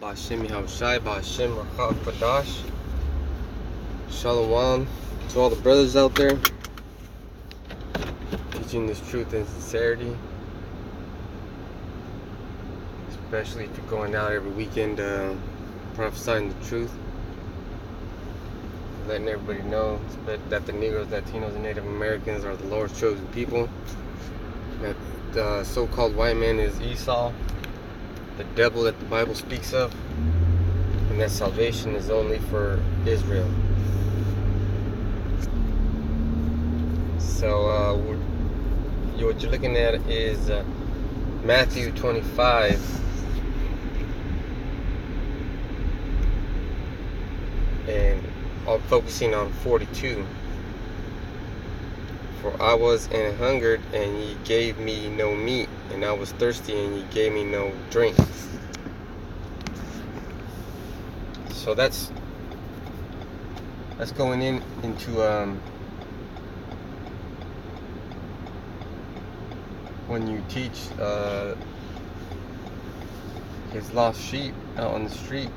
Ba'Shem Yahushai, Ba'Shem Rachaf Qadash. Shalom to all the brothers out there teaching this truth and sincerity, especially if you're going out every weekend prophesying the truth, letting everybody know that the Negroes, Latinos, and Native Americans are the Lord's chosen people, that the so-called white man is Esau, the devil that the Bible speaks of, and that salvation is only for Israel. So what you're looking at is Matthew 25, and I'm focusing on 42. For I was and hungered, and ye gave me no meat, and I was thirsty, and ye gave me no drink. So that's going into when you teach his lost sheep out on the street.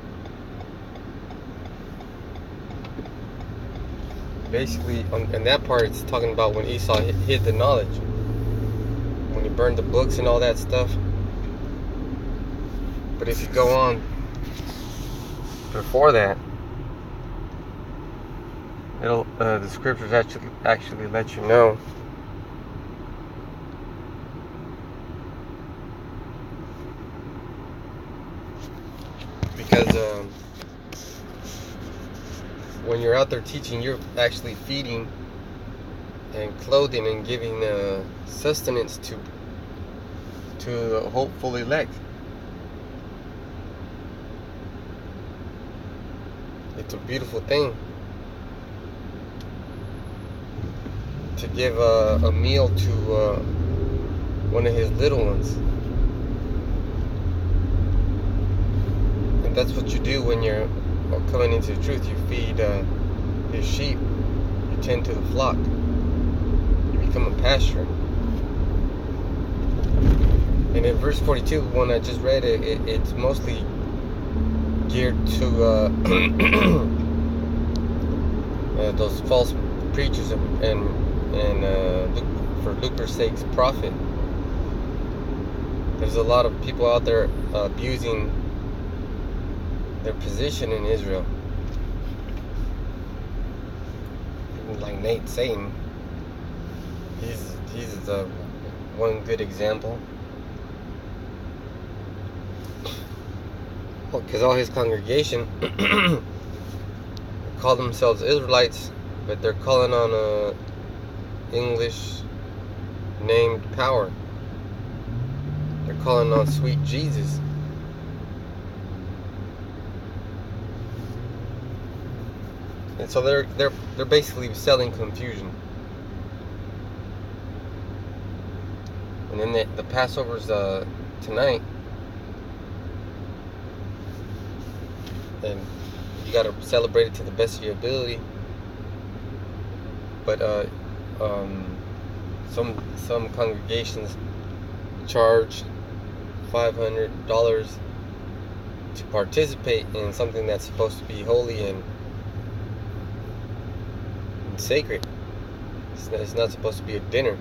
Basically, in that part, it's talking about when Esau hid the knowledge, when he burned the books and all that stuff. But if you go on before that, it'll the scriptures actually let you know because when you're out there teaching, you're actually feeding and clothing and giving sustenance to the hopeful elect. It's a beautiful thing to give a meal to one of his little ones. And that's what you do when you're coming into the truth. You feed his sheep, you tend to the flock, you become a pasture. And in verse 42, when I just read it, it's mostly geared to those false preachers and for lucre's sake's profit. There's a lot of people out there abusing their position in Israel, like Nate Satan. He's one good example. Well, because all his congregation call themselves Israelites, but they're calling on a English named power. They're calling on sweet Jesus. And so they're basically selling confusion. And then the Passover's tonight, and you got to celebrate it to the best of your ability. But some congregations charge $500 to participate in something that's supposed to be holy and sacred. It's not supposed to be a dinner.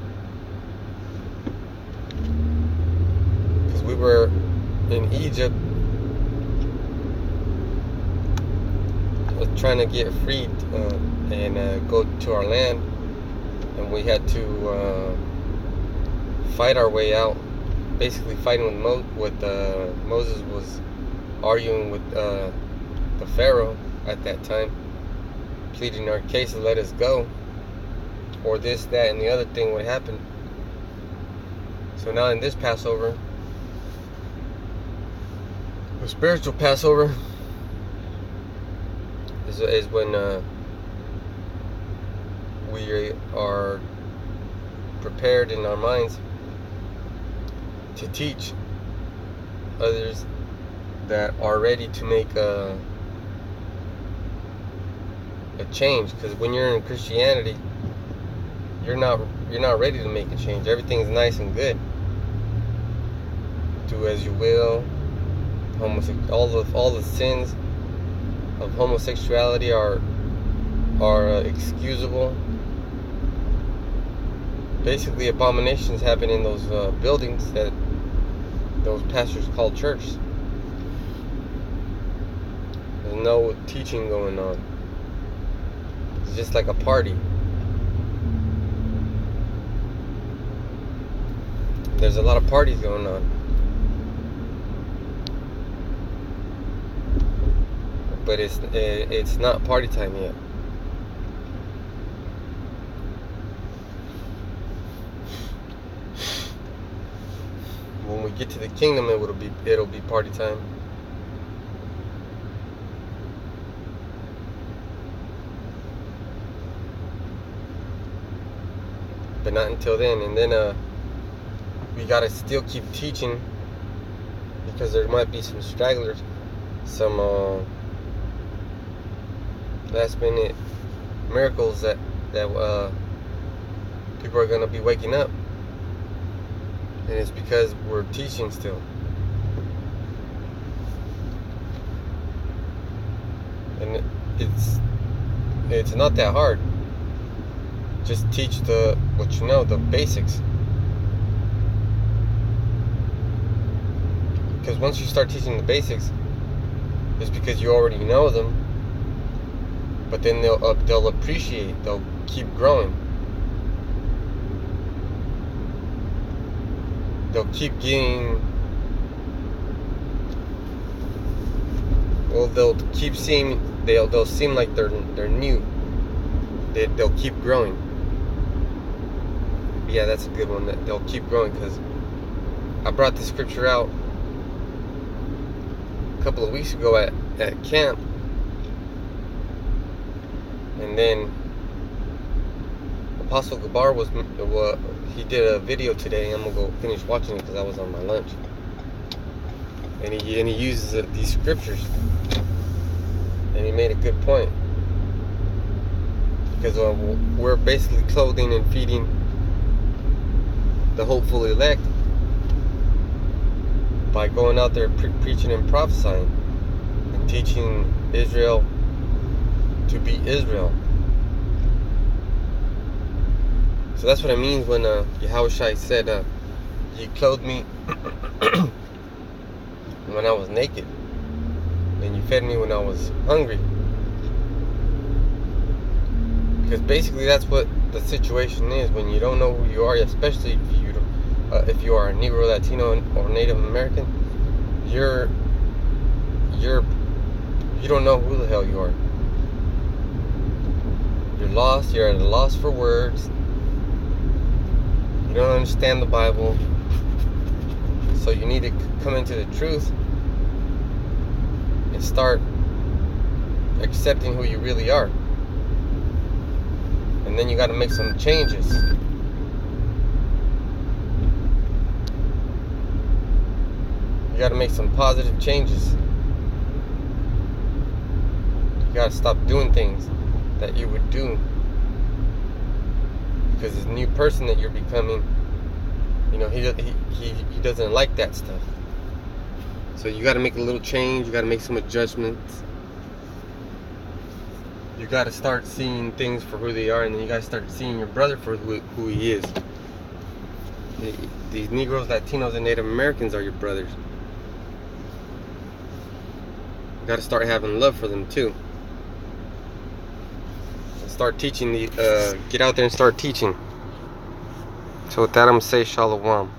Because we were in Egypt trying to get freed and go to our land, and we had to fight our way out. Basically fighting with Moses was arguing with the Pharaoh at that time, pleading our case to let us go, or this, that, and the other thing would happen. So now in this Passover, the spiritual Passover, is when we are prepared in our minds to teach others that are ready to make a change. Because when you're in Christianity, you're not ready to make a change. Everything's nice and good. Do as you will, all the sins of homosexuality are excusable. Basically, abominations happen in those buildings that those pastors call church. There's no teaching going on. It's just like a party. There's a lot of parties going on. But it's not party time yet. When we get to the kingdom, it'll be party time. But not until then. And then we gotta still keep teaching, because there might be some stragglers, some last minute miracles that people are gonna be waking up, and it's because we're teaching still. And it's not that hard. Just teach the basics. Because once you start teaching the basics, it's because you already know them. But then they'll appreciate. They'll keep growing. They'll keep getting. Well, they'll keep seeing. They'll seem like they're new. They'll keep growing. Yeah, that's a good one. That they'll keep growing, because I brought this scripture out a couple of weeks ago at camp, and then Apostle Gabar he did a video today. I'm gonna go finish watching it because I was on my lunch, and he uses these scriptures, and he made a good point, because we're basically clothing and feeding the hopeful elect by going out there preaching and prophesying and teaching Israel to be Israel. So that's what it means when Yahushua said, "He clothed me when I was naked, and you fed me when I was hungry." Because basically that's what the situation is when you don't know who you are, especially if you are a Negro, Latino, or Native American. You don't know who the hell you are. You're lost. You're at a loss for words. You don't understand the Bible. So you need to come into the truth and start accepting who you really are. And then you got to make some changes. You got to make some positive changes. You got to stop doing things that you would do, because this new person that you're becoming, he doesn't like that stuff. So you got to make a little change. You got to make some adjustments. You got to start seeing things for who they are, and then you got to start seeing your brother for who he is. These Negroes, Latinos, and Native Americans are your brothers. You got to start having love for them too. Start teaching get out there and start teaching. So with that, I'm gonna say shalom.